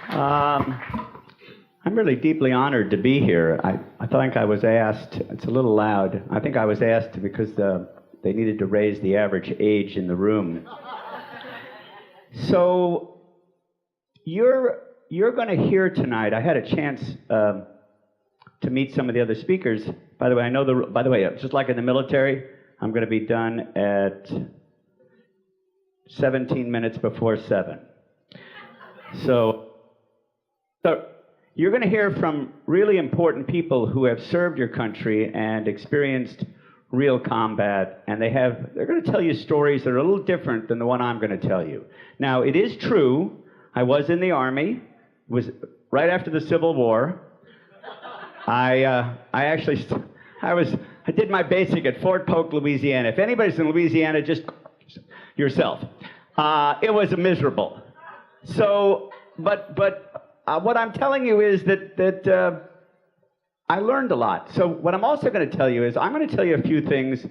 Um, I'm really deeply honored to be here. I think I was asked, it's a little loud, I think I was asked because they needed to raise the average age in the room. So, you're going to hear tonight, I had a chance to meet some of the other speakers. By the way, just like in the military, I'm going to be done at 17 minutes before 7. So you're going to hear from really important people who have served your country and experienced real combat, and they're going to tell you stories that are a little different than the one I'm going to tell you. Now, it is true, I was in the Army, was right after the Civil War. I did my basic at Fort Polk, Louisiana. If anybody's in Louisiana, just yourself. It was miserable. So, but what I'm telling you is that I learned a lot. So what I'm also going to tell you is I'm going to tell you a few things,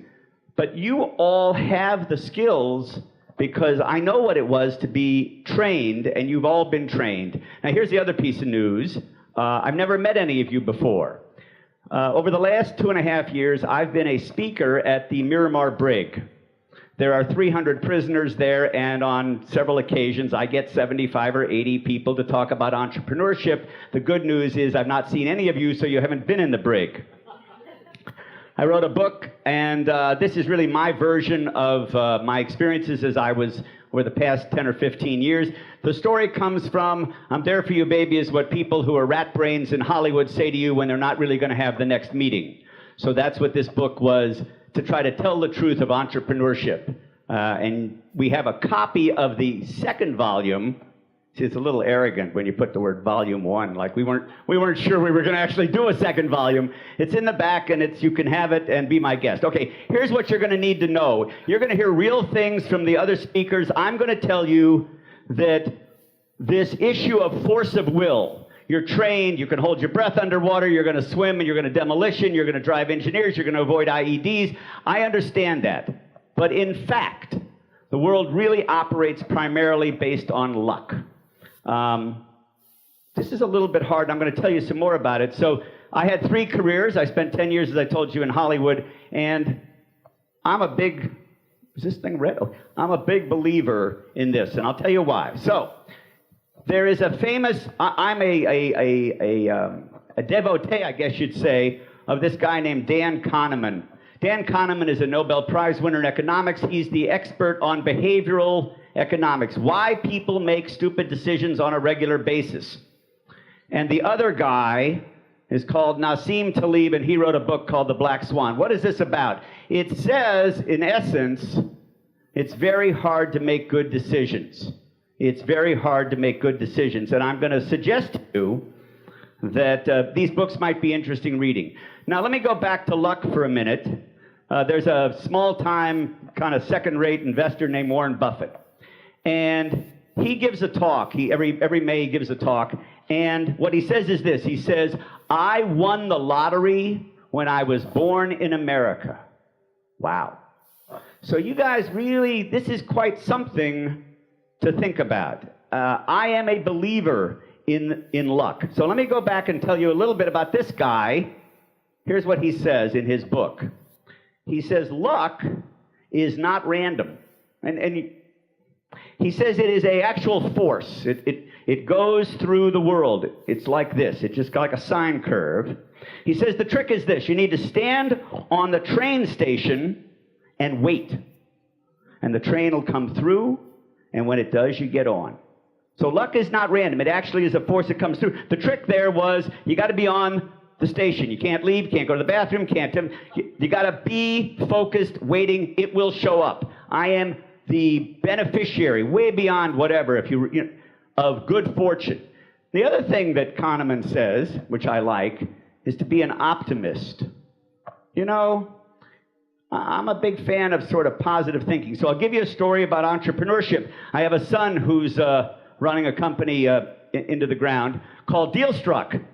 but you all have the skills because I know what it was to be trained, and you've all been trained. Now here's the other piece of news. I've never met any of you before. Over the last 2.5 years, I've been a speaker at the Miramar Brig. There are 300 prisoners there, and on several occasions, I get 75 or 80 people to talk about entrepreneurship. The good news is I've not seen any of you, so you haven't been in the brig. I wrote a book, and this is really my version of my experiences as I was over the past 10 or 15 years. The story comes from, I'm there for you, baby, is what people who are rat brains in Hollywood say to you when they're not really going to have the next meeting. So that's what this book was, to try to tell the truth of entrepreneurship. And we have a copy of the second volume. See, it's a little arrogant when you put the word volume 1, like we weren't sure we were going to actually do a second volume. It's in the back, and you can have it and be my guest. Okay, here's what you're going to need to know. You're going to hear real things from the other speakers. I'm going to tell you that this issue of force of will, you're trained, you can hold your breath underwater, you're going to swim, and you're going to demolition, you're going to drive engineers, you're going to avoid IEDs. I understand that. But in fact, the world really operates primarily based on luck. This is a little bit hard, and I'm going to tell you some more about it. So I had 3 careers. I spent 10 years, as I told you, in Hollywood, and I'm a big, is this thing red? Oh, I'm a big believer in this, and I'll tell you why. So there is a famous, I'm a devotee, I guess you'd say, of this guy named Dan Kahneman. Dan Kahneman is a Nobel Prize winner in economics. He's the expert on behavioral economics, why people make stupid decisions on a regular basis. And the other guy is called Nassim Taleb, and he wrote a book called The Black Swan. What is this about? It says, in essence, it's very hard to make good decisions. It's very hard to make good decisions. And I'm going to suggest to you that these books might be interesting reading. Now, let me go back to luck for a minute. There's a small-time, kind of second-rate investor named Warren Buffett. And he gives a talk. Every May he gives a talk. And what he says is this. He says, I won the lottery when I was born in America. Wow. So you guys really, this is quite something to think about. I am a believer in luck. So let me go back and tell you a little bit about this guy. Here's what he says in his book. He says, luck is not random. And he says it is an actual force. It goes through the world. It's like this. It's just like a sine curve. He says the trick is this. You need to stand on the train station and wait. And the train will come through, and when it does, you get on. So luck is not random. It actually is a force that comes through. The trick there was you got to be on the station. You can't leave, can't go to the bathroom, you got to be focused, waiting. It will show up. I am the beneficiary, way beyond whatever, of good fortune. The other thing that Kahneman says, which I like, is to be an optimist. You know, I'm a big fan of sort of positive thinking. So I'll give you a story about entrepreneurship. I have a son who's running a company into the ground called Dealstruck.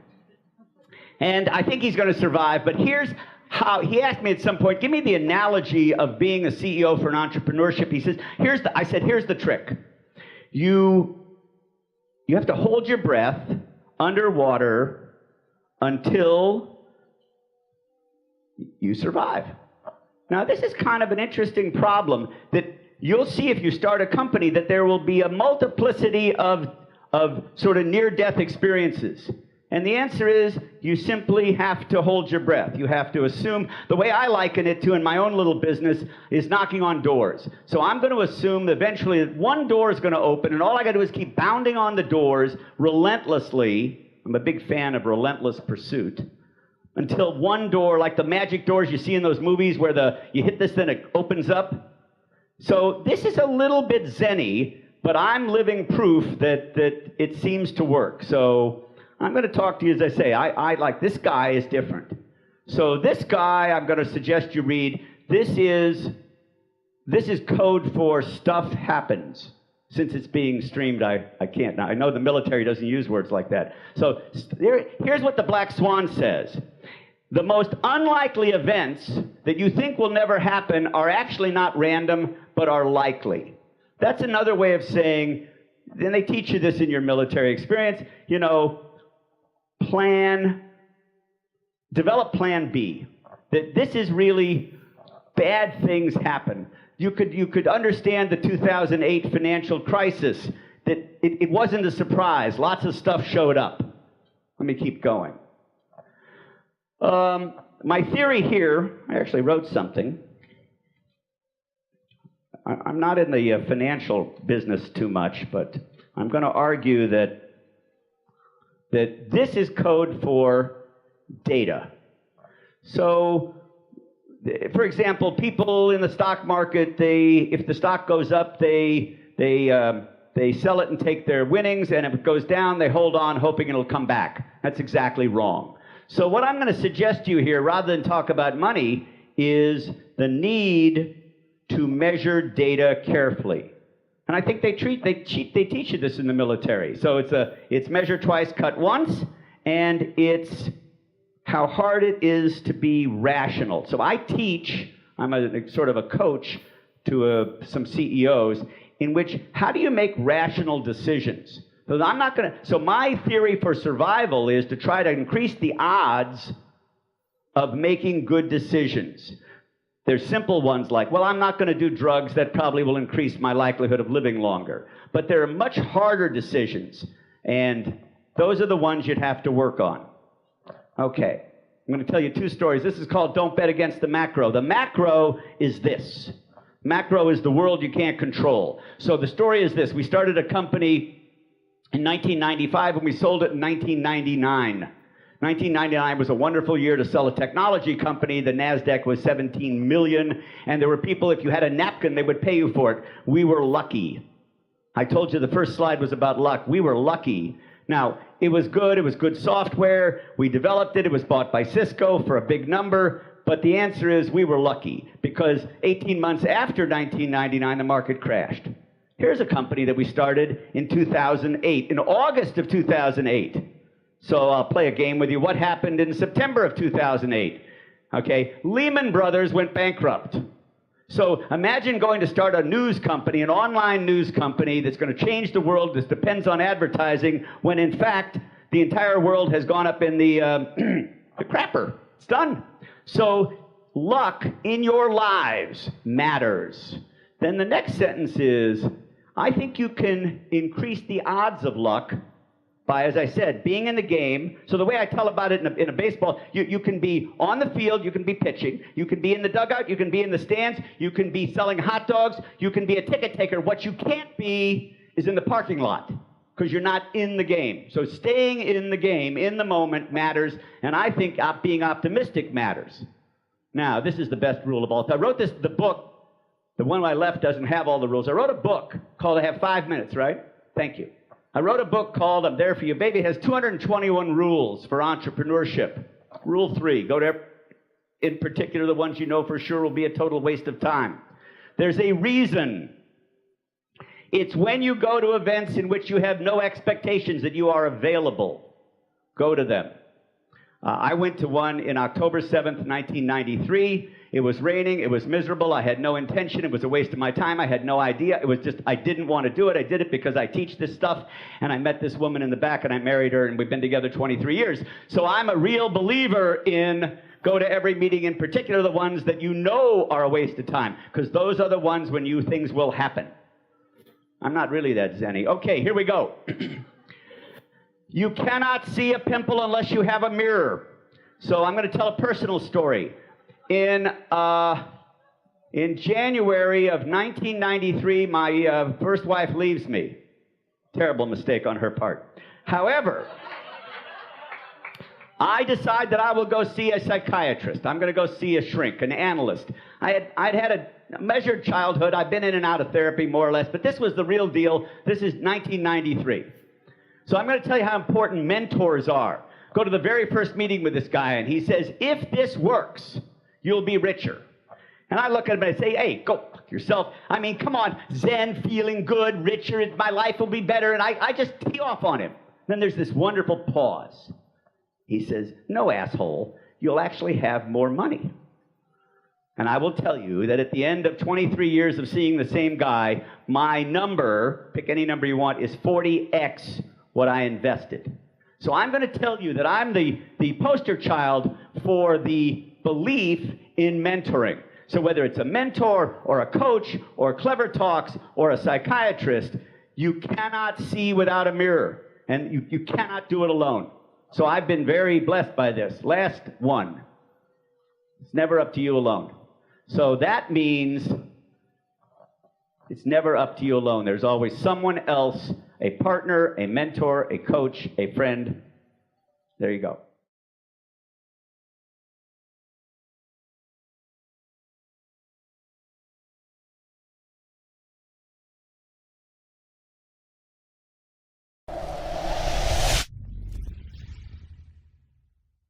And I think he's going to survive, but here's how, he asked me at some point, give me the analogy of being a CEO for an entrepreneurship. He says, I said, here's the trick. You you have to hold your breath underwater until you survive. Now, this is kind of an interesting problem that you'll see if you start a company, that there will be a multiplicity of sort of near-death experiences. And the answer is, you simply have to hold your breath. You have to assume, the way I liken it to in my own little business is knocking on doors. So I'm going to assume that eventually that one door is going to open, and all I got to do is keep bounding on the doors relentlessly. I'm a big fan of relentless pursuit. Until one door, like the magic doors you see in those movies where you hit this, then it opens up. So this is a little bit zen-y, but I'm living proof that it seems to work. So I'm going to talk to you, as I say, I like, this guy is different. So this guy, I'm going to suggest you read, this is code for stuff happens. Since it's being streamed, I can't now. I know the military doesn't use words like that. So here's what the Black Swan says. The most unlikely events that you think will never happen are actually not random, but are likely. That's another way of saying, and they teach you this in your military experience, you know, develop plan B. That this is really bad things happen. You could understand the 2008 financial crisis, that it wasn't a surprise. Lots of stuff showed up. Let me keep going. My theory here, I actually wrote something. I'm not in the financial business too much, but I'm going to argue that this is code for data. So, for example, people in the stock market, if the stock goes up, they sell it and take their winnings, and if it goes down, they hold on hoping it'll come back. That's exactly wrong. So what I'm going to suggest to you here, rather than talk about money, is the need to measure data carefully. And I think they teach you this in the military. So it's measure twice, cut once, and it's how hard it is to be rational. So I teach, I'm a sort of a coach to some CEOs, in which, how do you make rational decisions? So my theory for survival is to try to increase the odds of making good decisions. There's simple ones like, well, I'm not going to do drugs, that probably will increase my likelihood of living longer. But there are much harder decisions, and those are the ones you'd have to work on. Okay, I'm going to tell you two stories. This is called Don't Bet Against the Macro. The macro is this. Macro is the world you can't control. So the story is this. We started a company in 1995, and we sold it in 1999. 1999 was a wonderful year to sell a technology company. The NASDAQ was 17 million, and there were people, if you had a napkin, they would pay you for it. We were lucky. I told you the first slide was about luck. We were lucky. Now, it was good software. We developed it. It was bought by Cisco for a big number. But the answer is we were lucky, because 18 months after 1999, the market crashed. Here's a company that we started in 2008, in August of 2008. So I'll play a game with you. What happened in September of 2008? Okay, Lehman Brothers went bankrupt. So imagine going to start a news company, an online news company that's going to change the world, that depends on advertising, when in fact the entire world has gone up in the crapper. It's done. So luck in your lives matters. Then the next sentence is, I think you can increase the odds of luck by, as I said, being in the game. So the way I tell about it in a baseball, you can be on the field, you can be pitching, you can be in the dugout, you can be in the stands, you can be selling hot dogs, you can be a ticket taker. What you can't be is in the parking lot, because you're not in the game. So staying in the game, in the moment, matters, and I think being optimistic matters. Now, this is the best rule of all. I wrote the book. The one I left doesn't have all the rules. I wrote a book called I Have 5 Minutes, right? Thank you. I wrote a book called I'm There For You, Baby. It has 221 rules for entrepreneurship. Rule 3, go to, in particular, the ones you know for sure will be a total waste of time. There's a reason. It's when you go to events in which you have no expectations that you are available. Go to them. I went to one in October 7th, 1993. It was raining. It was miserable. I had no intention. It was a waste of my time. I had no idea. It was just, I didn't want to do it. I did it because I teach this stuff, and I met this woman in the back, and I married her, and we've been together 23 years. So I'm a real believer in go to every meeting, in particular the ones that you know are a waste of time, because those are the ones when things will happen. I'm not really that zenny. Okay, here we go. You cannot see a pimple unless you have a mirror. So I'm going to tell a personal story. In January of 1993, my first wife leaves me. Terrible mistake on her part. However, I decide that I will go see a psychiatrist. I'm going to go see a shrink, an analyst. I'd had a measured childhood. I've been in and out of therapy more or less, but this was the real deal. This is 1993. So I'm going to tell you how important mentors are. Go to the very first meeting with this guy, and he says, if this works, you'll be richer. And I look at him and I say, hey, go fuck yourself. I mean, come on, zen, feeling good, richer, my life will be better. And I just tee off on him. Then there's this wonderful pause. He says, no, asshole, you'll actually have more money. And I will tell you that at the end of 23 years of seeing the same guy, my number, pick any number you want, is 40x what I invested. So I'm going to tell you that I'm the poster child for the belief in mentoring. So whether it's a mentor or a coach or Clever Talks or a psychiatrist, you cannot see without a mirror, and you cannot do it alone. So I've been very blessed by this. Last one. It's never up to you alone. So that means it's never up to you alone. There's always someone else, a partner, a mentor, a coach, a friend. There you go.